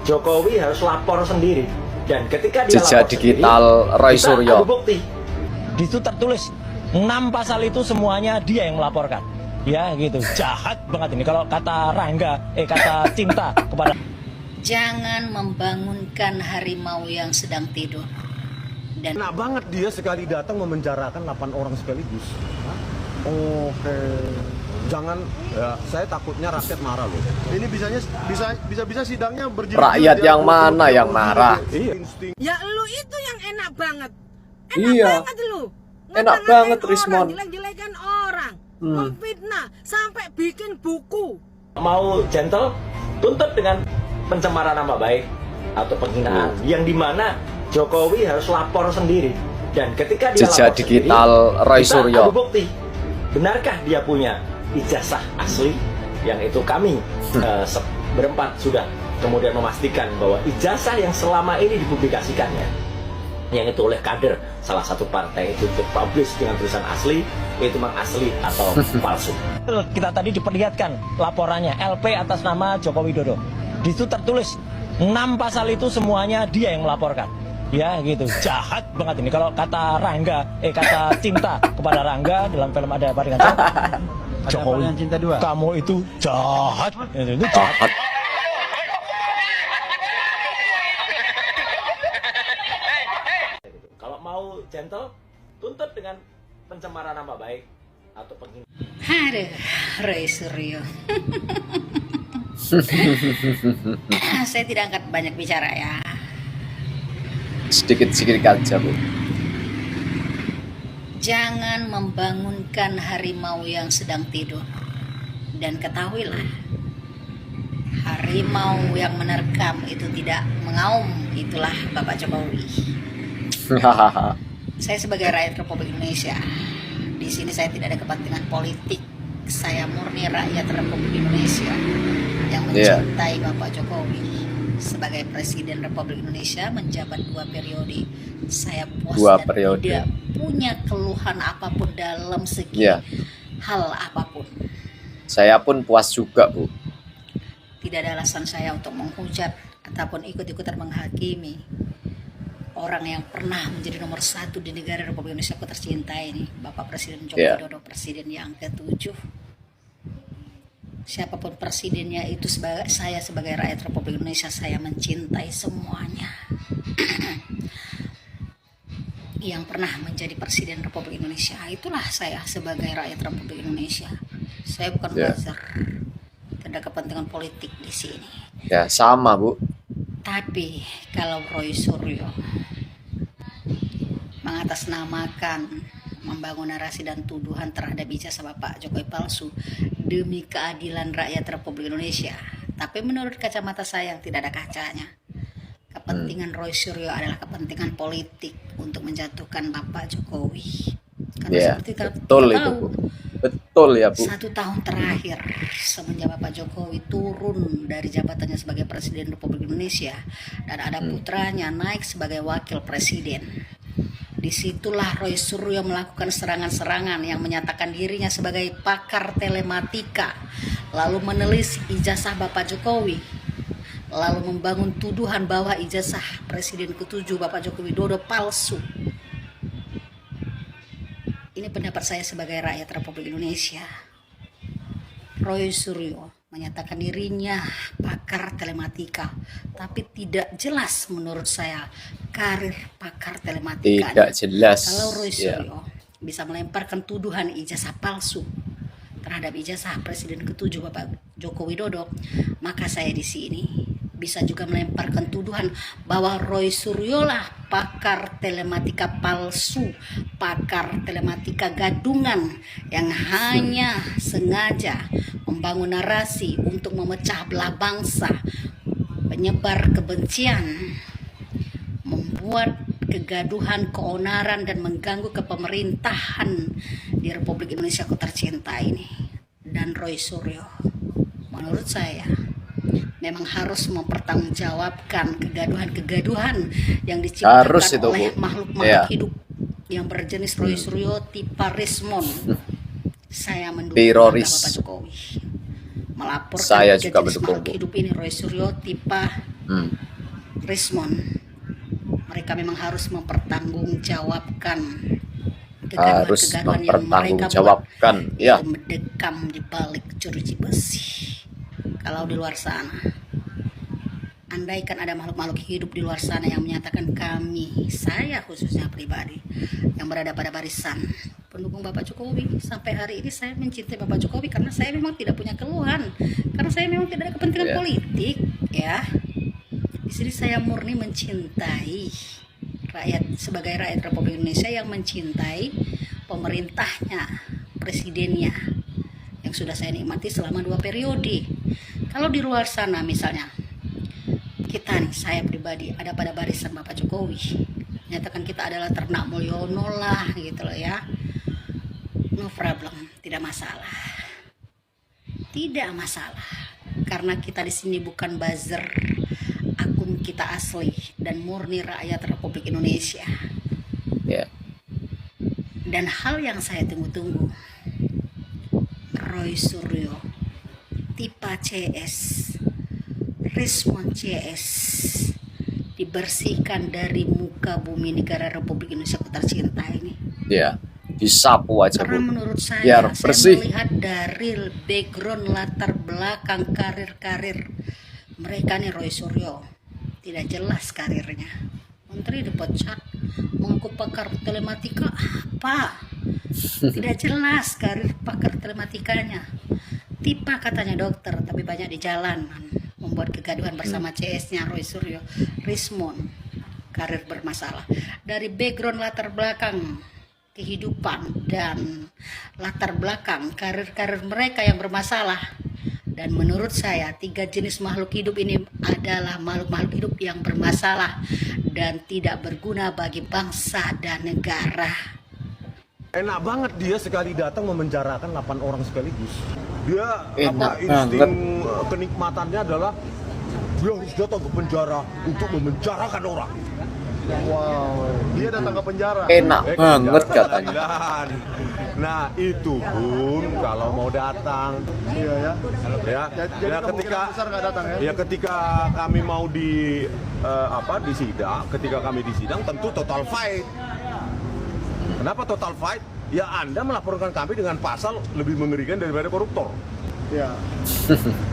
Jokowi harus lapor sendiri. Dan ketika dia Jejak lapor digital sendiri, Roy kita Suryo. adu bukti. Di situ tertulis 6 pasal itu semuanya dia yang melaporkan. Ya gitu, jahat banget ini. Kalau kata Rangga, kata Cinta kepada... Jangan membangunkan harimau yang sedang tidur. Dan enak banget dia sekali datang memenjarakan 8 orang sekaligus. Oke. Jangan, ya, saya takutnya rakyat marah loh. Ini bisa sidangnya berjilid. Rakyat yang mana yang marah? Iya. Ya lu itu yang enak banget. Iya. Banget lu. Enak Ngata-ngatain banget, orang, Rismon. Jelek-jelekan orang. Memfitnah sampai bikin buku. Mau gentle, tuntut dengan pencemaran nama baik atau penghinaan, yang dimana Jokowi harus lapor sendiri. Dan ketika dia Jejak lapor digital sendiri, Roy kita Suryo. adu bukti. Benarkah dia punya ijazah asli? Yang itu kami berempat sudah kemudian memastikan bahwa ijazah yang selama ini dipublikasikannya, yang itu oleh kader salah satu partai itu dipublish dengan tulisan asli, itu memang asli atau palsu. Kita tadi diperlihatkan laporannya LP atas nama Joko Widodo. Di situ tertulis 6 pasal itu semuanya dia yang melaporkan. Ya gitu, jahat banget ini. Kalau kata Rangga, kata Cinta kepada Rangga dalam film Ada Apa Dengan Cinta, Jokowi, Cinta 2. Kamu itu jahat. Itu jahat. Kalau mau gentle, tuntut dengan pencemaran nama baik atau penghinaan. aduh, Roy Suryo. Saya tidak angkat banyak bicara ya. Sedikit-sedikit aja, Bu. Jangan membangunkan harimau yang sedang tidur. Dan ketahuilah, harimau yang menerkam itu tidak mengaum, itulah Bapak Jokowi. Saya sebagai rakyat Republik Indonesia, di sini saya tidak ada kepentingan politik. Saya murni rakyat Republik Indonesia yang mencintai Bapak Jokowi sebagai Presiden Republik Indonesia, menjabat 2 periode. Saya puas dan tidak punya keluhan apapun dalam segi hal apapun. Saya pun puas juga, Bu. Tidak ada alasan saya untuk menghujat ataupun ikut-ikutan menghakimi orang yang pernah menjadi nomor 1 di negara Republik Indonesia aku tercintai ini, Bapak Presiden Joko Widodo, Presiden yang ke-7. Siapapun presidennya itu, saya sebagai rakyat Republik Indonesia, saya mencintai semuanya. Yang pernah menjadi Presiden Republik Indonesia, itulah saya sebagai rakyat Republik Indonesia. Saya bukan buzzer, tidak ada kepentingan politik di sini. Ya, sama, Bu. Tapi kalau Roy Suryo mengatasnamakan, membangun narasi dan tuduhan terhadap ijazah Bapak Jokowi palsu demi keadilan rakyat Republik Indonesia, tapi menurut kacamata saya yang tidak ada kacanya, kepentingan Roy Suryo adalah kepentingan politik untuk menjatuhkan Bapak Jokowi. Karena seperti betul itu, Bu. Betul ya, Bu. 1 tahun terakhir semenjak Bapak Jokowi turun dari jabatannya sebagai Presiden Republik Indonesia dan ada putranya naik sebagai Wakil Presiden, disitulah Roy Suryo melakukan serangan-serangan yang menyatakan dirinya sebagai pakar telematika, lalu menelis ijazah Bapak Jokowi, lalu membangun tuduhan bahwa ijazah Presiden ke-7 Bapak Joko Widodo palsu. Ini pendapat saya sebagai rakyat Republik Indonesia. Roy Suryo menyatakan dirinya pakar telematika, tapi tidak jelas menurut saya karir pakar telematika. Tidak jelas. Kalau Roy Suryo bisa melemparkan tuduhan ijazah palsu terhadap ijazah Presiden ke-7 Bapak Joko Widodo, maka saya di sini bisa juga melemparkan tuduhan bahwa Roy Suryo lah pakar telematika palsu, pakar telematika gadungan yang hanya sengaja membangun narasi untuk memecah belah bangsa, penyebar kebencian, membuat kegaduhan, keonaran, dan mengganggu kepemerintahan di Republik Indonesia ku tercinta ini. Dan Roy Suryo, menurut saya, memang harus mempertanggungjawabkan kegaduhan-kegaduhan yang diciptakan oleh makhluk-makhluk hidup yang berjenis Roy Suryo tipe Rismon. Saya mendukung Bapak Jokowi melaporkan saya juga juga jenis mendukung, makhluk hidup ini, Roy Suryo tipe Rismon, mereka memang harus mempertanggungjawabkan Harus kegaduhan-kegaduhan yang mereka buat, mempertanggungjawabkan, ya. itu mendekam di balik jeruji besi. Kalau di luar sana, andaikan ada makhluk-makhluk hidup di luar sana yang menyatakan saya khususnya pribadi yang berada pada barisan pendukung Bapak Jokowi, sampai hari ini saya mencintai Bapak Jokowi karena saya memang tidak punya keluhan, karena saya memang tidak ada kepentingan politik, ya. Di sini saya murni mencintai rakyat, sebagai rakyat Republik Indonesia yang mencintai pemerintahnya, presidennya, yang sudah saya nikmati selama 2 periode. Kalau di luar sana misalnya, kita nih, saya pribadi ada pada barisan Bapak Jokowi, nyatakan kita adalah ternak Mulyono lah gitu loh ya, no problem, tidak masalah, karena kita di sini bukan buzzer, akun kita asli dan murni rakyat Republik Indonesia. Ya. Dan hal yang saya tunggu-tunggu, Roy Suryo, Tipa CS, Rismon CS dibersihkan dari muka bumi negara Republik Indonesia ku tercinta ini. Ya, disapu aja, Karena Bu. menurut Biar saya bersih. melihat dari background latar belakang karir mereka nih, Roy Suryo tidak jelas karirnya. Menteri dipecat, mengaku pakar telematika apa? Tidak jelas karir pakar telematikanya. Tipa katanya dokter, tapi banyak di jalan, membuat kegaduhan bersama CS-nya Roy Suryo. Rismon, karir bermasalah. Dari background latar belakang kehidupan dan latar belakang karir mereka yang bermasalah. Dan menurut saya 3 jenis makhluk hidup ini adalah makhluk-makhluk hidup yang bermasalah dan tidak berguna bagi bangsa dan negara. Enak banget dia sekali datang memenjarakan 8 orang sekaligus. Dia Enak insting kenikmatannya adalah dia harus datang ke penjara untuk memenjarakan orang. Wow, dia datang ke penjara. Enak banget penjara katanya. pengadilan. Nah itu pun kalau mau datang, Iya ya. ya, Jadi ya kemungkinan ketika besar nggak datang ya? ya ketika kami mau di ketika kami di sidang tentu total fight. Kenapa total fight? Ya Anda melaporkan kami dengan pasal lebih mengerikan daripada koruptor. Ya.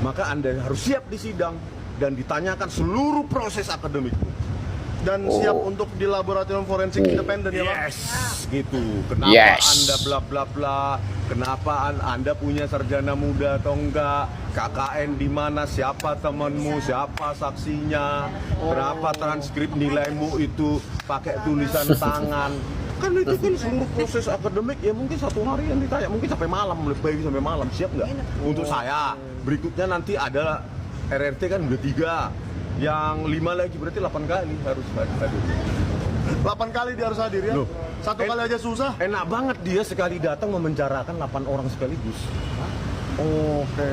Maka Anda harus siap di sidang dan ditanyakan seluruh proses akademikmu. Dan siap untuk di laboratorium forensik independen ya, Pak? Yes, gitu. Kenapa Yes. Anda bla bla bla? Kenapa Anda punya sarjana muda atau enggak? KKN di mana? Siapa temanmu? Siapa saksinya? Berapa transkrip nilaimu itu pakai tulisan tangan? Kan itu kan seluruh proses akademik ya mungkin 1 hari yang ditanya, mungkin sampai malam, lebih sampai malam. Siap nggak? Untuk saya, berikutnya nanti ada RRT kan udah 3. Yang 5 lagi berarti 8 kali harus hadir. 8 kali dia harus hadir ya? Loh, 1 kali aja susah. Enak banget dia sekali datang memenjarakan 8 orang sekaligus. Oke.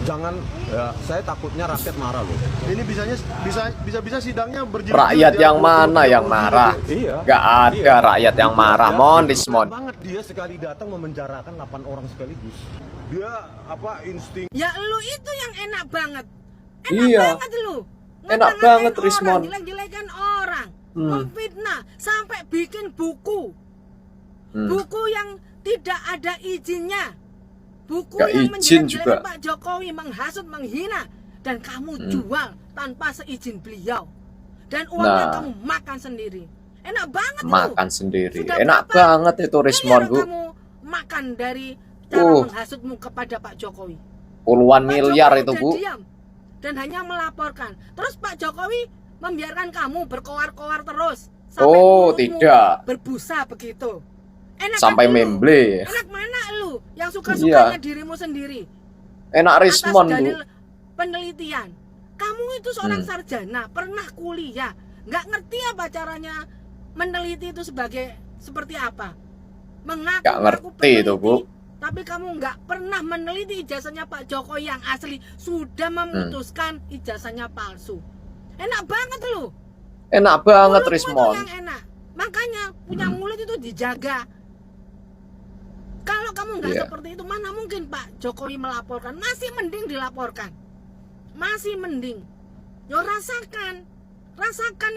Jangan, ya, saya takutnya rakyat marah loh. Ini bisa sidangnya berjilid-jilid Rakyat ya? yang mana yang marah? Iya. Gak ada rakyat yang marah, mon Enak Rismon. banget dia sekali datang memenjarakan 8 orang sekaligus. Dia insting. Ya lu itu yang enak banget. Enak Iya. banget lu. Enak Ngata-ngatain banget, orang, Rismon. jelek-jelekan orang, memfitnah, sampai bikin buku. Buku yang tidak ada izinnya. Buku Gak yang izin menjelek-jelekan juga. Pak Jokowi, menghasut, menghina, dan kamu jual tanpa seizin beliau. Dan uangnya Nah. kamu makan sendiri. Enak banget lu. Makan sendiri. Sudah Enak berapa banget itu Rismon, miliar Bu. kamu makan dari cara menghasutmu kepada Pak Jokowi. Puluhan Pak miliar Jokowi itu, udah Bu. diam dan hanya melaporkan. Terus Pak Jokowi membiarkan kamu berkoar-koar terus sampai Oh, mulutmu tidak. berbusa begitu. Enak Sampai kan lu? memble. Enak mana lu yang suka-sukanya dirimu sendiri Enak Rismon, atas Bu. dalil penelitian. Kamu itu seorang sarjana, pernah kuliah, nggak ngerti apa caranya meneliti itu seperti apa. Mengaku Nggak ngerti itu, Bu. Tapi kamu nggak pernah meneliti ijazahnya Pak Jokowi yang asli, sudah memutuskan ijazahnya palsu. Enak banget lu. Enak banget Mulutmu Rismon. itu yang enak. Makanya punya mulut itu dijaga. Kalau kamu nggak Iya. seperti itu, mana mungkin Pak Jokowi melaporkan? Masih mending dilaporkan. Masih mending. Yo rasakan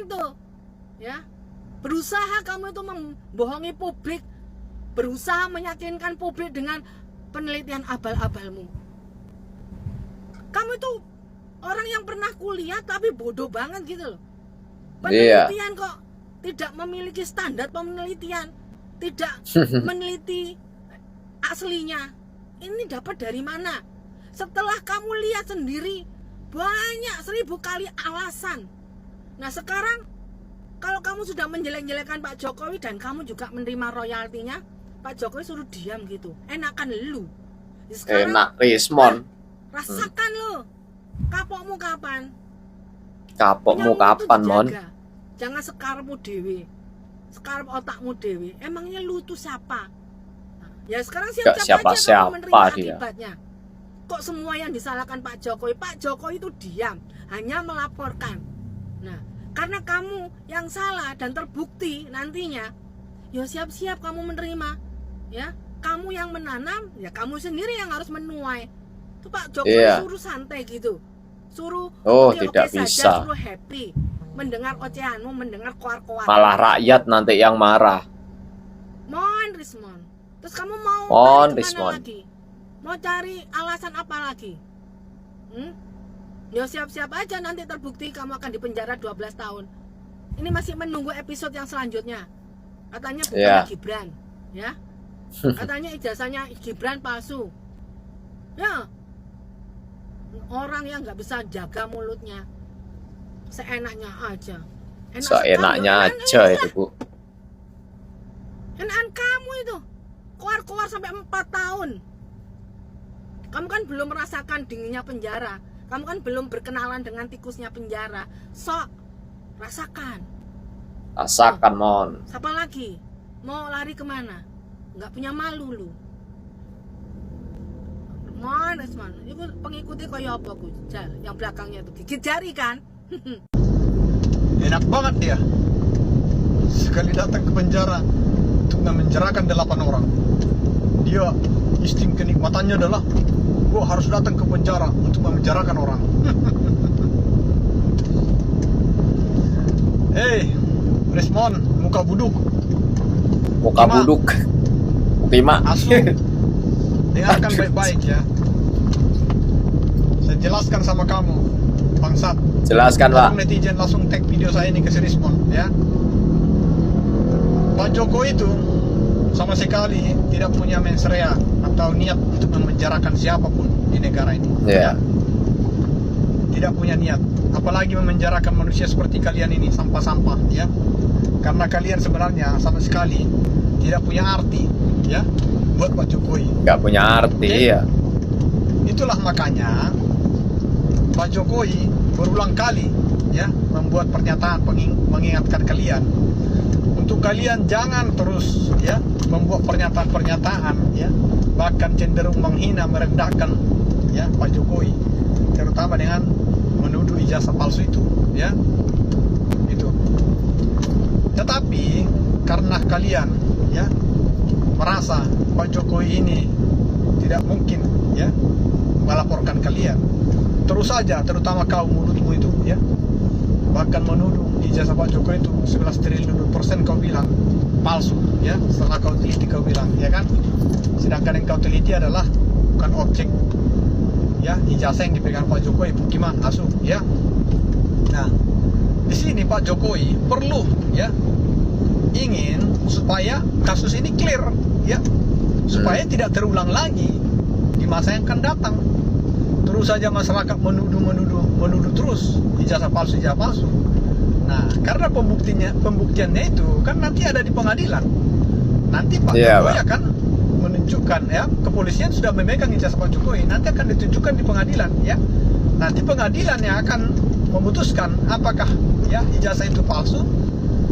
itu, ya. Berusaha kamu itu membohongi publik, berusaha meyakinkan publik dengan penelitian abal-abalmu. Kamu itu orang yang pernah kuliah tapi bodoh banget gitu loh. Penelitian kok tidak memiliki standar penelitian, tidak meneliti aslinya. Ini dapat dari mana? Setelah kamu lihat sendiri banyak 1000 kali alasan. Nah sekarang kalau kamu sudah menjelek-jelekan Pak Jokowi dan kamu juga menerima royaltinya, Pak Jokowi suruh diam gitu. Enakan lu. Sekarang, Enak Rismon. rasakan lo. Kapokmu kapan? Kapokmu Nyamu itu kapan, Mon? dijaga. Jangan sekarepmu dewe. Sekarep otakmu dewe. Emangnya lu tuh siapa? Ya sekarang Gak siap-siap aja siapa-siapa kamu menerima dia. akibatnya. Kok semua yang disalahkan Pak Jokowi? Pak Jokowi itu diam, hanya melaporkan. Nah, karena kamu yang salah dan terbukti nantinya, ya siap-siap kamu menerima. Ya, kamu yang menanam, ya kamu sendiri yang harus menuai. Itu Pak Jokowi suruh santai gitu. Suruh oke-oke tidak saja, bisa. suruh happy. Mendengar ocehanmu, mendengar koar-koar. Malah rakyat nanti yang marah. Mon Rismon. Terus kamu mau Mon cari kemana Rismon. lagi? Mau cari alasan apa lagi? Ya siap-siap aja nanti terbukti kamu akan dipenjara 12 tahun. Ini masih menunggu episode yang selanjutnya. Katanya bukan Gibran, ya. Katanya ijazahnya Gibran palsu. Ya. Orang yang nggak bisa jaga mulutnya. Seenaknya aja. Seenaknya aja itu, Bu. Enakan kamu itu. Keluar-keluar sampai 4 tahun. Kamu kan belum merasakan dinginnya penjara. Kamu kan belum berkenalan dengan tikusnya penjara. Sok, rasakan. Rasakan, Mon. Siapa lagi? Mau lari kemana? Nggak punya malu lu. Mon, itu pengikuti kaya apa ku? Yang belakangnya itu gigit jari kan? Enak banget dia. Sekali datang ke penjara untuk memenjarakan 8 orang. Dia insting kenikmatannya adalah gua harus datang ke penjara untuk memenjarakan orang. Hei, Rismon, muka buduk. Muka buduk. Lima. Asu, dengarkan baik-baik ya. Saya jelaskan sama kamu, bangsat. Jelaskan, Pak. Netizen langsung tag video saya ini ke si Rismon, ya. Pak Jokowi itu sama sekali tidak punya mensrea atau niat untuk memenjarakan siapapun di negara ini. Iya. Tidak punya niat, apalagi memenjarakan manusia seperti kalian ini, sampah-sampah, ya. Karena kalian sebenarnya sama sekali tidak punya arti, ya, buat Pak Jokowi. Gak punya arti, ya. Itulah makanya Pak Jokowi berulang kali, ya, membuat pernyataan mengingatkan kalian untuk kalian jangan terus, ya, membuat pernyataan-pernyataan, ya, bahkan cenderung menghina, merendahkan, ya, Pak Jokowi, terutama dengan menuduh ijazah palsu itu, ya, itu. Tetapi karena kalian, ya, merasa Pak Jokowi ini tidak mungkin, ya, melaporkan kalian, terus saja, terutama kaum mulutmu itu, ya, bahkan menuduh ijazah Pak Jokowi itu 11 triliun% kau bilang palsu, ya, setelah kau teliti kau bilang, ya kan, sedangkan yang kau teliti adalah bukan objek, ya, ijazah yang diberikan Pak Jokowi, bukiman, asu, ya. Nah, di sini Pak Jokowi perlu, ya, ingin supaya kasus ini clear, ya, supaya tidak terulang lagi di masa yang akan datang. Terus saja masyarakat menuduh terus ijazah palsu. Nah, karena pembuktiannya itu kan nanti ada di pengadilan. Nanti Pak Jokowi akan menunjukkan, ya, kepolisian sudah memegang ijazah Pak Jokowi, nanti akan ditunjukkan di pengadilan, ya. Nanti pengadilan yang akan memutuskan apakah, ya, ijazah itu palsu,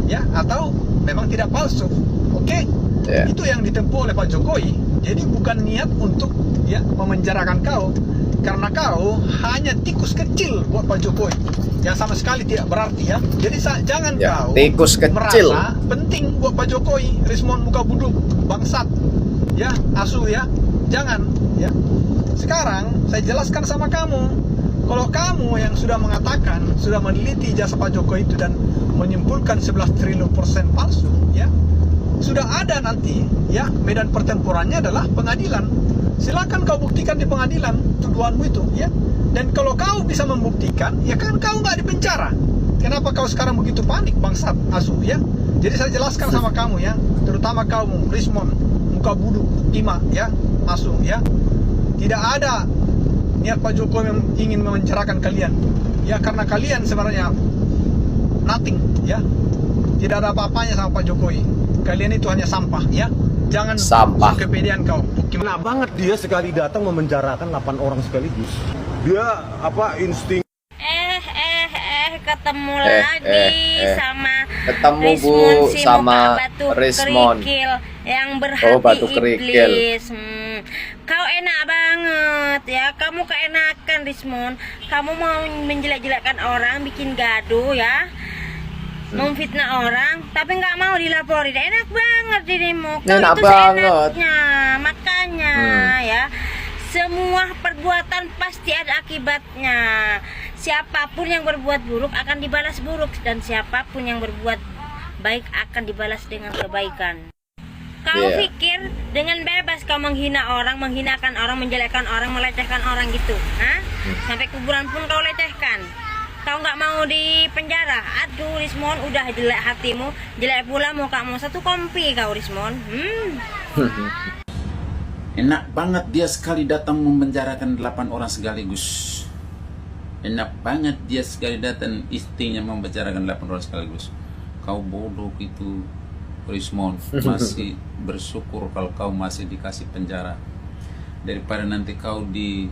ya, atau memang tidak palsu. Oke? Itu yang ditempuh oleh Pak Jokowi. Jadi bukan niat untuk, ya, memenjarakan kau, karena kau hanya tikus kecil buat Pak Jokowi yang sama sekali tidak berarti, ya. Jadi jangan kau tikus kecil merasa penting buat Pak Jokowi. Rismon muka buduk, bangsat, ya, asu, ya, jangan, ya. Sekarang saya jelaskan sama kamu, Kalau kamu yang sudah mengatakan, sudah meneliti ijazah Pak Jokowi itu dan menyimpulkan 11 triliun persen palsu, ya, sudah ada nanti, ya, medan pertempurannya adalah pengadilan. Silakan kau buktikan di pengadilan tuduhanmu itu, ya. Dan kalau kau bisa membuktikan, ya kan kau nggak dipenjara. Kenapa kau sekarang begitu panik, bangsat Asu, ya? Jadi saya jelaskan sama kamu, ya, terutama kamu, Rismon, muka buduk, Ima, ya, Asu, ya. Tidak ada niat Pak Jokowi yang ingin memenjarakan kalian, ya, karena kalian sebenarnya nothing, ya. Tidak ada apa-apanya sama Pak Jokowi. Kalian itu hanya sampah, ya. Jangan Sampah. kepedean kau. Kena banget dia sekali datang memenjarakan 8 orang sekaligus. Dia apa insting ketemu Eh, lagi eh. sama Ketemu, Bu, Rismon si sama muka batu Rismon. kerikil yang berhati Oh, batu kerikil. iblis. Kau enak banget ya, kamu keenakan Rismon. Kamu mau menjelek-jelekkan orang, bikin gaduh ya, memfitnah orang, tapi nggak mau dilaporin. Enak banget dirimu. Kau Enak itu banget. seenaknya, makanya ya. Semua perbuatan pasti ada akibatnya. Siapapun yang berbuat buruk akan dibalas buruk, dan siapapun yang berbuat baik akan dibalas dengan kebaikan. Kau Iya. pikir dengan bebas kau menghina orang, menghinakan orang, menjelekkan orang, melecehkan orang gitu? Hah? Sampai kuburan pun kau lecehkan. Kau nggak mau di penjara? Aduh Rismon, udah jelek hatimu, jelek pula mukamu. Satu kompi kau Rismon. Enak banget dia sekali datang memenjarakan 8 orang sekaligus. Enak banget dia sekali datang istrinya memenjarakan 8 orang sekaligus. Kau bodoh itu, Rismon. Masih bersyukur kalau kau masih dikasih penjara, daripada nanti kau di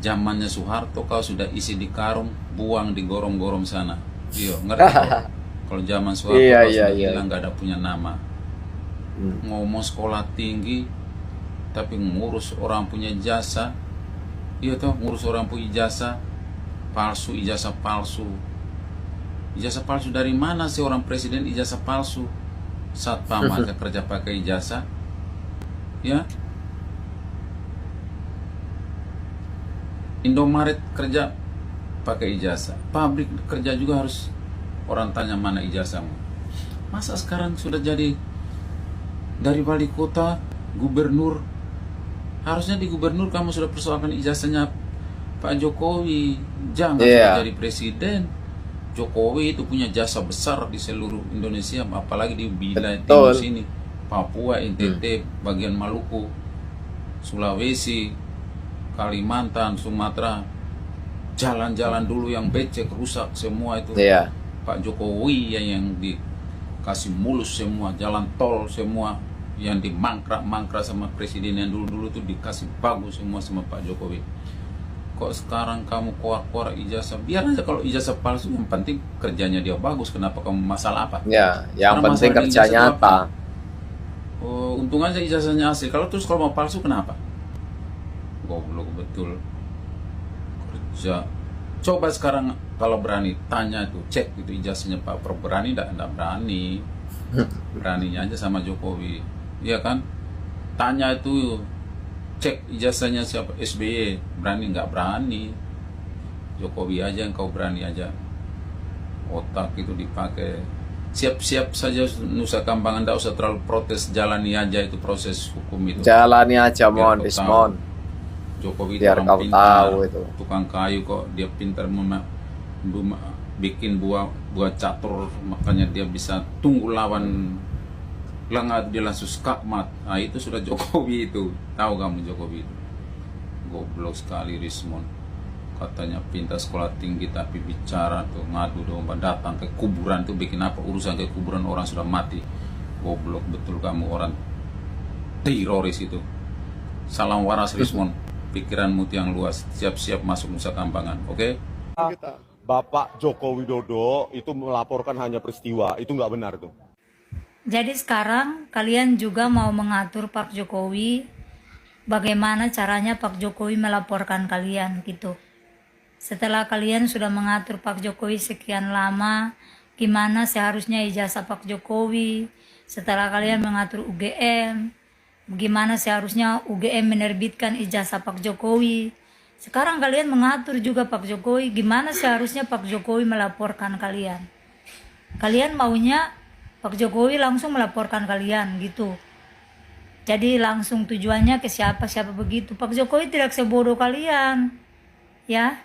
zamannya Soeharto kau sudah isi di karung, buang di gorong-gorong sana. Iya, ngerti kau? Kalau zaman Soeharto Iya, kau iya, sudah iya. hilang, nggak ada punya nama. Ngomong sekolah tinggi, tapi ngurus orang punya jasa. Iya toh, ngurus orang punya jasa palsu, ijazah palsu. Ijazah palsu dari mana sih orang presiden ijazah palsu? Satpam aja kerja pakai ijazah, ya. Indomaret kerja pakai ijazah, pabrik kerja juga harus orang tanya mana ijazahmu. Masa sekarang sudah jadi dari wali kota, gubernur, harusnya di gubernur kamu sudah persoalkan ijazahnya Pak Jokowi. Jangan sudah jadi presiden. Jokowi itu punya jasa besar di seluruh Indonesia, apalagi di wilayah timur sini, Papua, NTT, bagian Maluku, Sulawesi, Kalimantan, Sumatera. Jalan-jalan dulu yang becek, rusak semua itu. Pak Jokowi yang dikasih mulus semua, jalan tol semua yang dimangkrak-mangkrak sama presiden yang dulu-dulu tuh dikasih bagus semua sama Pak Jokowi. Kok sekarang kamu koar-koar ijazah? Biar aja kalau ijazah palsu, yang penting kerjanya dia bagus. Kenapa kamu masalah apa? Ya, yang Karena penting masalah kerja ijazah itu nyata. Oh, untung aja ijazahnya asli. Kalau terus kalau mau palsu kenapa? Goblok betul. Kerja. Coba sekarang kalau berani tanya itu, cek itu ijazahnya Pak Pro, berani enggak berani. Beraninya aja sama Jokowi. Iya kan? Tanya itu, cek ijazahnya siapa, SBY, berani nggak berani. Jokowi aja yang kau berani aja. Otak itu dipakai. Siap-siap saja Nusa Kambangan, nggak usah terlalu protes, jalani aja itu proses hukum itu. Jalani aja, Biar Mon, kau Rismon. tahu. Jokowi itu Biar orang kau pintar, tahu itu. tukang kayu kok, dia pintar bikin buah catur, makanya dia bisa tunggu lawan lengah, dia langsung skakmat. Nah itu sudah Jokowi itu. Tahu kamu Jokowi itu goblok sekali Rismon. Katanya pintar, sekolah tinggi, tapi bicara tuh ngadu domba, datang ke kuburan tuh bikin apa urusan ke kuburan orang sudah mati. Goblok betul kamu, orang teroris itu. Salam waras Rismon, pikiranmu yang luas, siap-siap masuk Nusa Kambangan, oke? Bapak Joko Widodo itu melaporkan hanya peristiwa, itu nggak benar tuh. Jadi sekarang kalian juga mau mengatur Pak Jokowi, bagaimana caranya Pak Jokowi melaporkan kalian gitu. Setelah kalian sudah mengatur Pak Jokowi sekian lama, gimana seharusnya ijazah Pak Jokowi. Setelah kalian mengatur UGM, bagaimana seharusnya UGM menerbitkan ijazah Pak Jokowi. Sekarang kalian mengatur juga Pak Jokowi, gimana seharusnya Pak Jokowi melaporkan kalian. Kalian maunya Pak Jokowi langsung melaporkan kalian gitu. Jadi langsung tujuannya ke siapa-siapa begitu. Pak Jokowi tidak sebodoh kalian. Ya.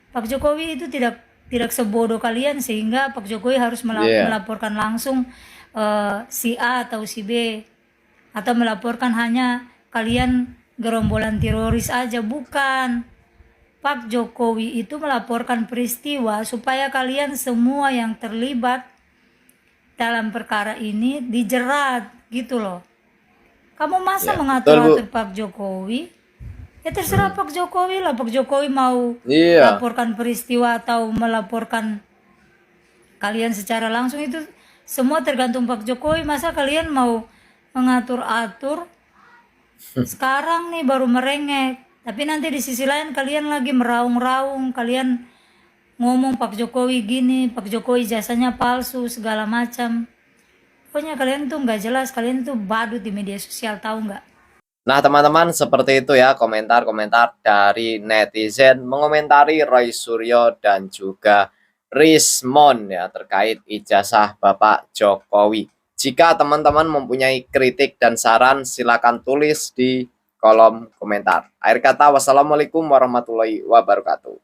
Pak Jokowi itu tidak sebodoh kalian sehingga Pak Jokowi harus melaporkan langsung si A atau si B, atau melaporkan hanya kalian gerombolan teroris aja. Bukan. Pak Jokowi itu melaporkan peristiwa supaya kalian semua yang terlibat dalam perkara ini dijerat gitu loh. Kamu masa mengatur-atur Pak Jokowi? Ya terserah Pak Jokowi lah. Pak Jokowi mau laporkan peristiwa atau melaporkan kalian secara langsung, itu semua tergantung Pak Jokowi. Masa kalian mau mengatur-atur? Sekarang nih baru merengek, tapi nanti di sisi lain kalian lagi meraung-raung, kalian ngomong Pak Jokowi gini, Pak Jokowi jasanya palsu, segala macam. Pokoknya kalian tuh nggak jelas, kalian tuh badut di media sosial, tahu nggak? Nah teman-teman, seperti itu ya komentar-komentar dari netizen mengomentari Roy Suryo dan juga Rismon ya terkait ijazah Bapak Jokowi. Jika teman-teman mempunyai kritik dan saran, silakan tulis di kolom komentar. Akhir kata, wassalamualaikum warahmatullahi wabarakatuh.